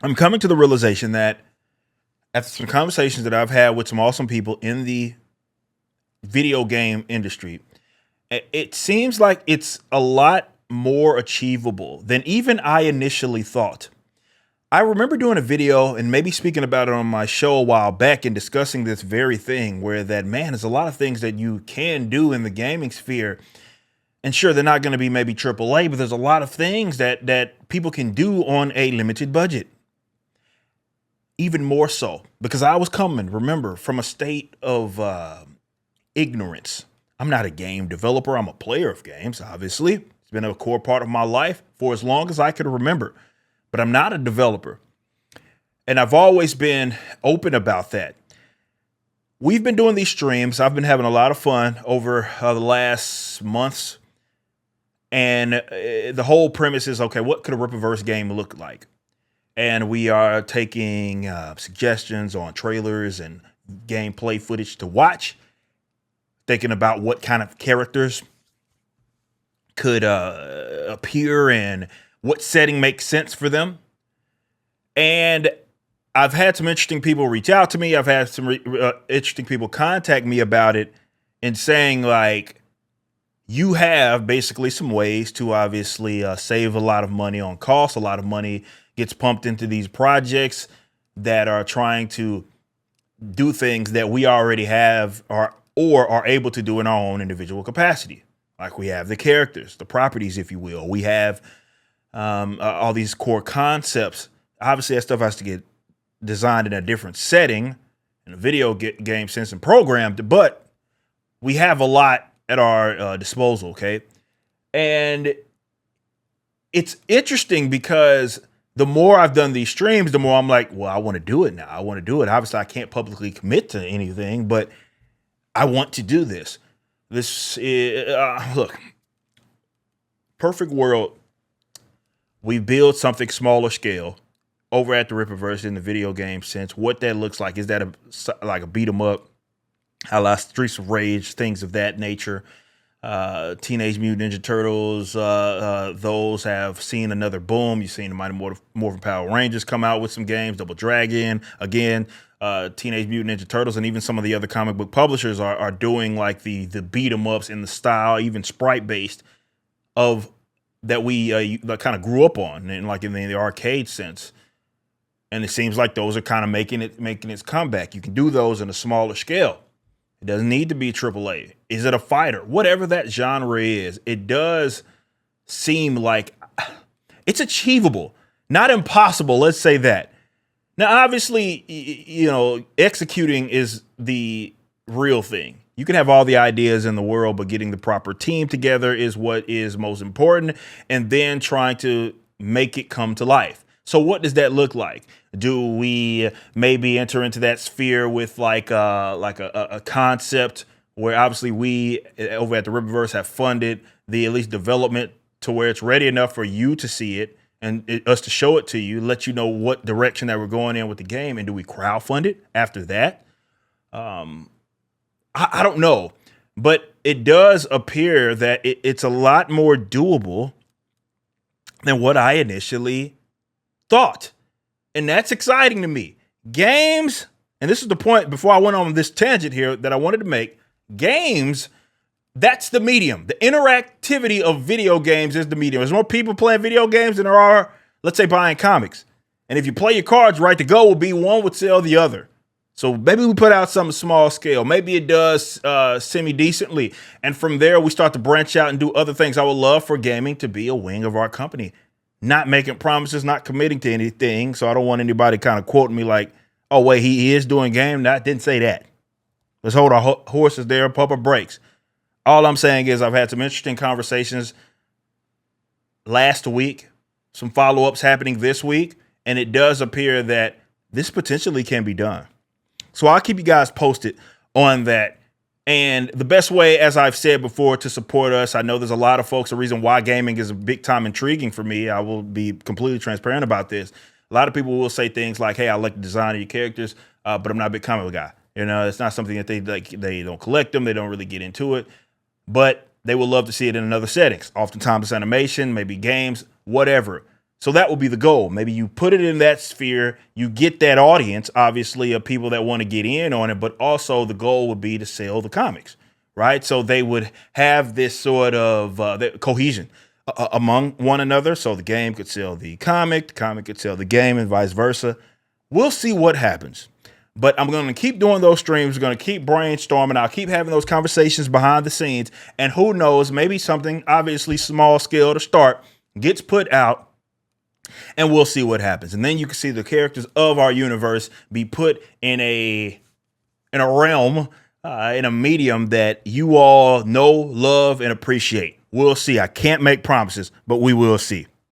I'm coming to the realization that after some conversations that I've had with some awesome people in the video game industry, it seems like it's a lot more achievable than even I initially thought. I remember doing a video and maybe speaking about it on my show a while back and discussing this very thing where that man, there's a lot of things that you can do in the gaming sphere. And sure, they're not going to be maybe AAA, but there's a lot of things that people can do on a limited budget. Even more so because I was coming, remember, from a state of ignorance. I'm not a game developer. I'm a player of games, obviously. It's been a core part of my life for as long as I could remember, but I'm not a developer. And I've always been open about that. We've been doing these streams. I've been having a lot of fun over the last months. And the whole premise is, okay, what could a Rippaverse game look like? And we are taking suggestions on trailers and gameplay footage to watch, thinking about what kind of characters could appear and what setting makes sense for them. And I've had some interesting people reach out to me. I've had some interesting people contact me about it and saying, like, you have basically some ways to obviously save a lot of money on costs. A lot of money gets pumped into these projects that are trying to do things that we already have or are able to do in our own individual capacity. Like we have the characters, the properties, if you will. We have all these core concepts. Obviously, that stuff has to get designed in a different setting, in a video game sense and programmed, but we have a lot at our disposal, okay? And it's interesting because the more I've done these streams, the more I'm like, well, I want to do it now. I want to do it. Obviously, I can't publicly commit to anything, but I want to do this. This is, look, perfect world. We build something smaller scale over at the Rippaverse in the video game sense. What that looks like, is that like a beat 'em up, a la Streets of Rage, things of that nature. Teenage Mutant Ninja Turtles, those have seen another boom. You've seen the Mighty Morphin Power Rangers come out with some games, Double Dragon, again, Teenage Mutant Ninja Turtles, and even some of the other comic book publishers are doing like the beat 'em ups in the style, even sprite based, of that we kind of grew up on, and like in the arcade sense. And it seems like those are kind of making its comeback. You can do those in a smaller scale. It doesn't need to be AAA. Is it a fighter? Whatever that genre is, it does seem like it's achievable, not impossible. Let's say that. Now, obviously, executing is the real thing. You can have all the ideas in the world, but getting the proper team together is what is most important, and then trying to make it come to life. So what does that look like? Do we maybe enter into that sphere with like a concept where obviously we over at the Rippaverse have funded the at least development to where it's ready enough for you to see it and us to show it to you, let you know what direction that we're going in with the game, and do we crowdfund it after that? I don't know, but it does appear that it's a lot more doable than what I initially thought. And that's exciting to me. Games, and this is the point before I went on this tangent here that I wanted to make. Games, that's the medium. The interactivity of video games is the medium. There's more people playing video games than there are, let's say, buying comics. And if you play your cards right, the goal will be one would sell the other. So maybe we put out something small scale. Maybe it does semi-decently. And from there, we start to branch out and do other things. I would love for gaming to be a wing of our company. Not making promises, not committing to anything. So I don't want anybody kind of quoting me like, oh, wait, he is doing game. No, I didn't say that. Let's hold our horses there, pump our brakes. All I'm saying is I've had some interesting conversations last week, some follow-ups happening this week, and it does appear that this potentially can be done. So I'll keep you guys posted on that. And the best way, as I've said before, to support us, I know there's a lot of folks, the reason why gaming is a big time intriguing for me, I will be completely transparent about this. A lot of people will say things like, hey, I like the design of your characters, but I'm not a big comic book guy. You know, it's not something that they like. They don't collect them. They don't really get into it, but they would love to see it in other settings. Oftentimes it's animation, maybe games, whatever. So that will be the goal. Maybe you put it in that sphere, you get that audience, obviously, of people that want to get in on it, but also the goal would be to sell the comics, right? So they would have this sort of cohesion among one another. So the game could sell the comic could sell the game, and vice versa. We'll see what happens. But I'm going to keep doing those streams. We're going to keep brainstorming. I'll keep having those conversations behind the scenes. And who knows, maybe something obviously small scale to start gets put out, and we'll see what happens. And then you can see the characters of our universe be put in a realm, in a medium that you all know, love, and appreciate. We'll see. I can't make promises, but we will see.